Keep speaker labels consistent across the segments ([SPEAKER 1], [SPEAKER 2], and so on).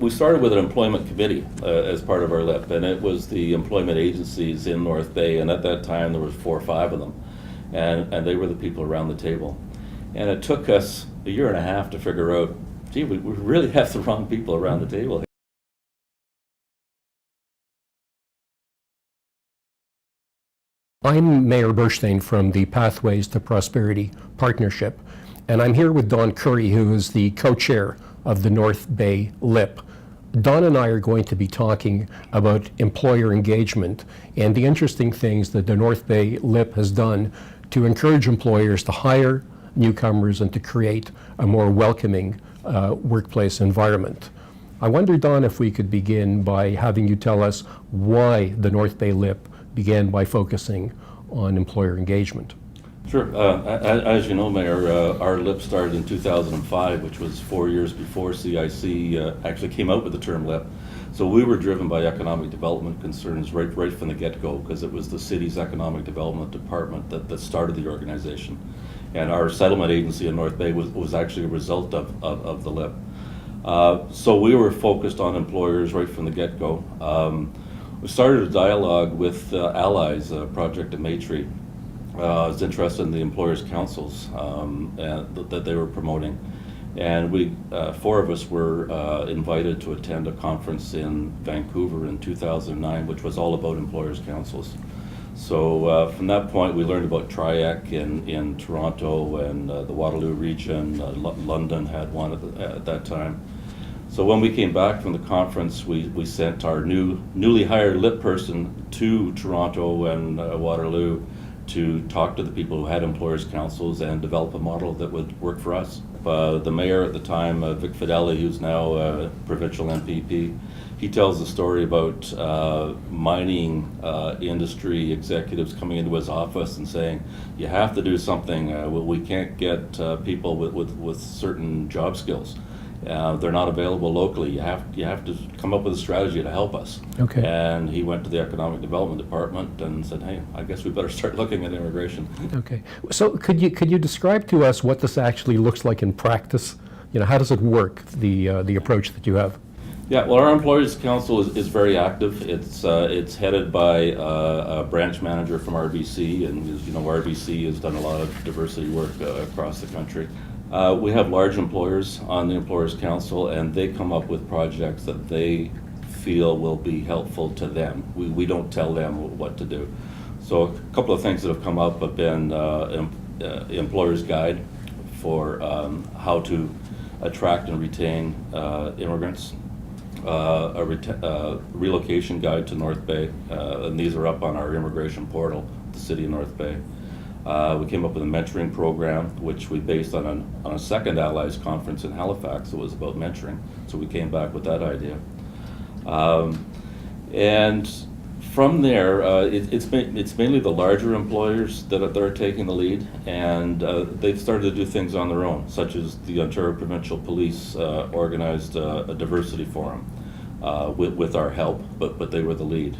[SPEAKER 1] We started with an employment committee as part of our LIP, and it was the employment agencies in North Bay, and at that time there was 4 or 5 of them, and they were the people around the table. And it took us a year and a half to figure out, gee, we really have the wrong people around the table here.
[SPEAKER 2] I'm Mayor Burstein from the Pathways to Prosperity Partnership, and I'm here with Don Curry, who is the co-chair of the North Bay LIP. Don and I are going to be talking about employer engagement and the interesting things that the North Bay LIP has done to encourage employers to hire newcomers and to create a more welcoming workplace environment. I wonder, Don, if we could begin by having you tell us why the North Bay LIP began by focusing on employer engagement.
[SPEAKER 1] Sure. As you know, Mayor, our LIP started in 2005, which was 4 years before CIC actually came out with the term LIP. So we were driven by economic development concerns right from the get-go, because it was the city's economic development department that started the organization. And our settlement agency in North Bay was actually a result of the LIP. So we were focused on employers right from the get-go. We started a dialogue with allies, Project Amatri. I was interested in the employers' councils that they were promoting. And we, 4 of us were invited to attend a conference in Vancouver in 2009, which was all about employers' councils. So from that point, we learned about TRIAC in Toronto and the Waterloo region. London had one at that time. So when we came back from the conference, we sent our newly hired LIP person to Toronto and Waterloo to talk to the people who had employers' councils and develop a model that would work for us. The mayor at the time, Vic Fideli, who's now a provincial MPP, he tells the story about mining industry executives coming into his office and saying, you have to do something. We can't get people with certain job skills. They're not available locally. You have to come up with a strategy to help us.
[SPEAKER 2] Okay.
[SPEAKER 1] And he went to the economic development department and said, hey, I guess we better start looking at immigration.
[SPEAKER 2] Okay. So could you describe to us what this actually looks like in practice? You know, how does it work, the approach that you have?
[SPEAKER 1] Yeah, well, our Employers Council is very active. It's headed by a branch manager from RBC, and as you know, RBC has done a lot of diversity work across the country. We have large employers on the Employers Council, and they come up with projects that they feel will be helpful to them. We don't tell them what to do. So a couple of things that have come up have been Employer's Guide for how to attract and retain immigrants, a relocation guide to North Bay, and these are up on our immigration portal, the City of North Bay. We came up with a mentoring program, which we based on a second Allies conference in Halifax that was about mentoring. So we came back with that idea. And from there, it's mainly the larger employers that are taking the lead, and they've started to do things on their own, such as the Ontario Provincial Police organized a diversity forum with our help, but they were the lead.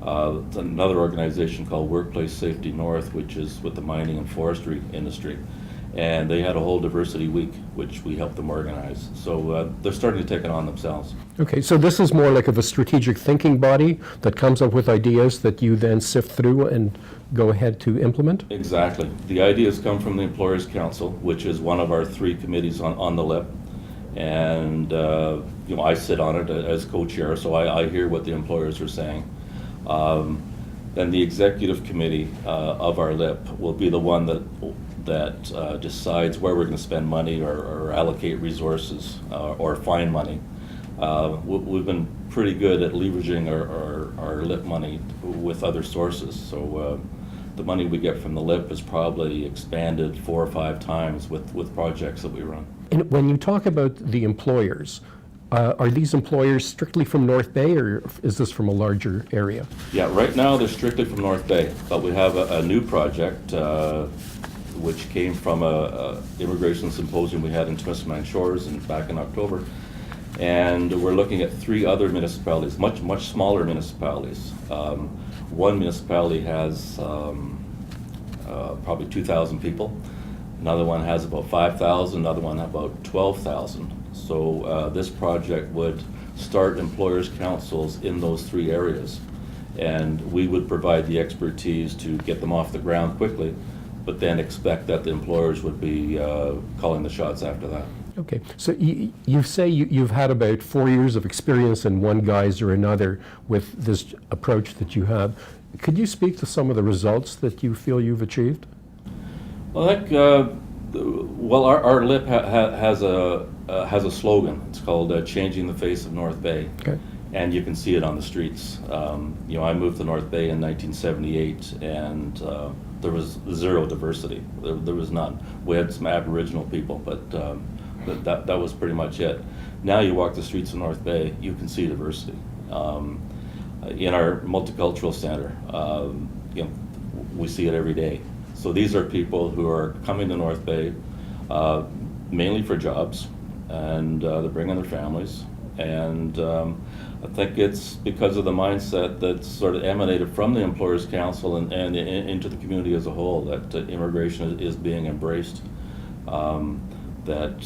[SPEAKER 1] Another organization called Workplace Safety North, which is with the mining and forestry industry. And they had a whole diversity week, which we helped them organize. So they're starting to take it on themselves.
[SPEAKER 2] Okay, so this is more like of a strategic thinking body that comes up with ideas that you then sift through and go ahead to implement?
[SPEAKER 1] Exactly. The ideas come from the Employers Council, which is one of our 3 committees on the LIP. And I sit on it as co-chair, so I hear what the employers are saying. Then the executive committee of our LIP will be the one that decides where we're going to spend money or allocate resources or find money. We've been pretty good at leveraging our LIP money with other sources. So the money we get from the LIP is probably expanded 4 or 5 times with projects that we run.
[SPEAKER 2] And when you talk about the employers, are these employers strictly from North Bay, or is this from a larger area?
[SPEAKER 1] Yeah, right now they're strictly from North Bay, but we have a new project which came from a immigration symposium we had in Temiskaming Shores back in October. And we're looking at 3 other municipalities, much smaller municipalities. One municipality has probably 2,000 people. Another one has about 5,000, another one about 12,000. So this project would start employers' councils in those 3 areas. And we would provide the expertise to get them off the ground quickly, but then expect that the employers would be calling the shots after that.
[SPEAKER 2] Okay, so you say you've had about 4 years of experience in one guise or another with this approach that you have. Could you speak to some of the results that you feel you've achieved?
[SPEAKER 1] Well, I think, our LIP has a slogan. It's called "Changing the Face of North Bay,"
[SPEAKER 2] Okay.
[SPEAKER 1] and you can see it on the streets. I moved to North Bay in 1978, and there was zero diversity. There was none. We had some Aboriginal people, but that was pretty much it. Now you walk the streets of North Bay, you can see diversity. In our multicultural center, we see it every day. So these are people who are coming to North Bay mainly for jobs, and they're bringing their families. And I think it's because of the mindset that's sort of emanated from the Employers Council and into the community as a whole, that immigration is being embraced, that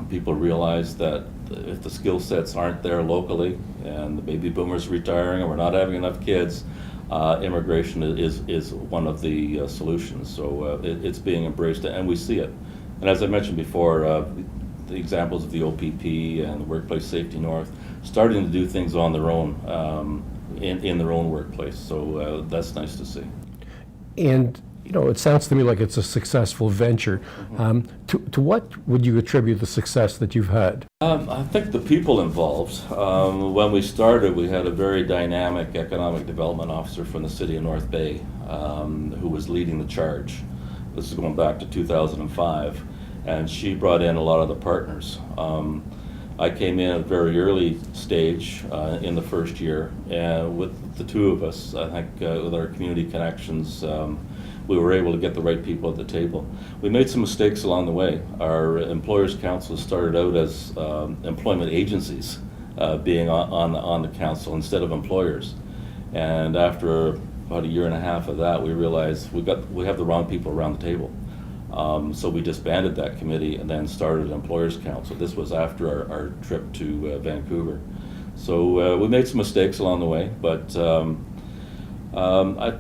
[SPEAKER 1] people realize that if the skill sets aren't there locally and the baby boomers retiring and we're not having enough kids, immigration is one of the solutions. So it's being embraced, and we see it. And as I mentioned before, the examples of the OPP and the Workplace Safety North starting to do things on their own in their own workplace. So that's nice to see.
[SPEAKER 2] And it sounds to me like it's a successful venture. To what would you attribute the success that you've had?
[SPEAKER 1] I think the people involved. When we started, we had a very dynamic economic development officer from the city of North Bay who was leading the charge. This is going back to 2005, and she brought in a lot of the partners. I came in at a very early stage in the first year, and with the 2 of us, I think with our community connections, we were able to get the right people at the table. We made some mistakes along the way. Our Employers Council started out as employment agencies being on the council instead of employers. And after about a year and a half of that, we realized we have the wrong people around the table. So we disbanded that committee and then started an Employers Council. This was after our trip to Vancouver. So we made some mistakes along the way, but I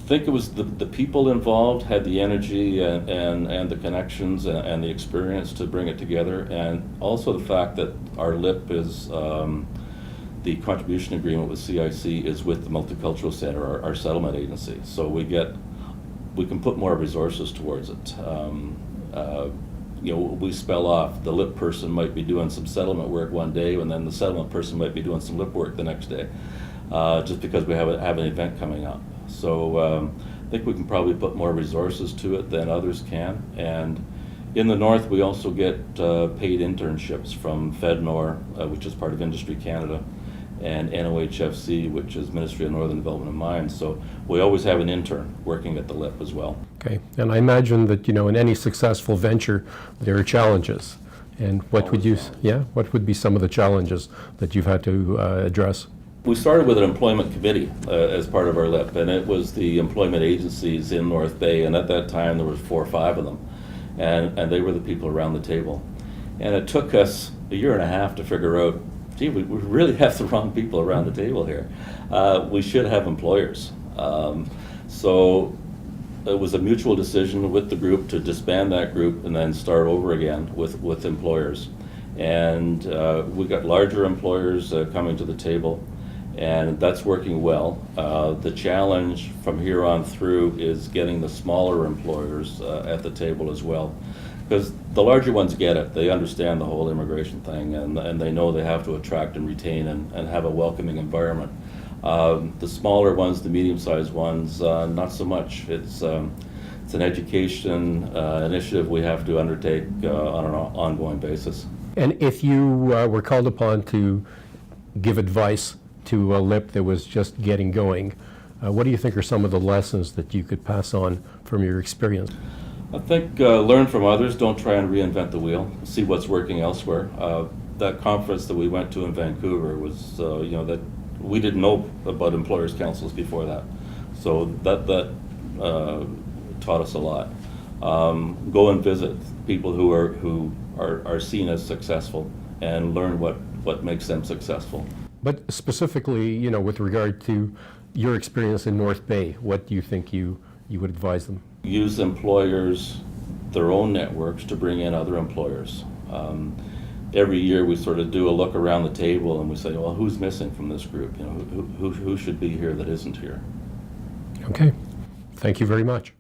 [SPEAKER 1] think it was the people involved had the energy and the connections and the experience to bring it together, and also the fact that our LIP is the contribution agreement with CIC is with the Multicultural Center, our settlement agency. So we can put more resources towards it. We spell off, the LIP person might be doing some settlement work one day, and then the settlement person might be doing some LIP work the next day, just because we have an event coming up. So I think we can probably put more resources to it than others can. And in the north, we also get paid internships from FedNor, which is part of Industry Canada, and NOHFC, which is Ministry of Northern Development and Mines. So we always have an intern working at the LIP as well.
[SPEAKER 2] Okay, and I imagine that in any successful venture there are challenges. And what would be some of the challenges that you've had to address?
[SPEAKER 1] We started with an employment committee as part of our LIP, and it was the employment agencies in North Bay, and at that time there was 4 or 5 of them, and they were the people around the table. And it took us a year and a half to figure out, gee, we really have the wrong people around the table here. We should have employers. So it was a mutual decision with the group to disband that group and then start over again with employers. And we got larger employers coming to the table, and that's working well. The challenge from here on through is getting the smaller employers at the table as well, because the larger ones get it. They understand the whole immigration thing, and they know they have to attract and retain and have a welcoming environment. The smaller ones, the medium-sized ones, not so much. It's an education initiative we have to undertake on an ongoing basis.
[SPEAKER 2] And if you were called upon to give advice to a LIP that was just getting going, what do you think are some of the lessons that you could pass on from your experience?
[SPEAKER 1] I think learn from others. Don't try and reinvent the wheel. See what's working elsewhere. That conference that we went to in Vancouver was, that we didn't know about employers' councils before that. So that taught us a lot. Go and visit people who are seen as successful and learn what what makes them successful.
[SPEAKER 2] But specifically, you know, with regard to your experience in North Bay, what do you think you would advise them?
[SPEAKER 1] Use employers, their own networks, to bring in other employers. Every year we sort of do a look around the table and we say, well, who's missing from this group? You know, who should be here that isn't here?
[SPEAKER 2] Okay. Thank you very much.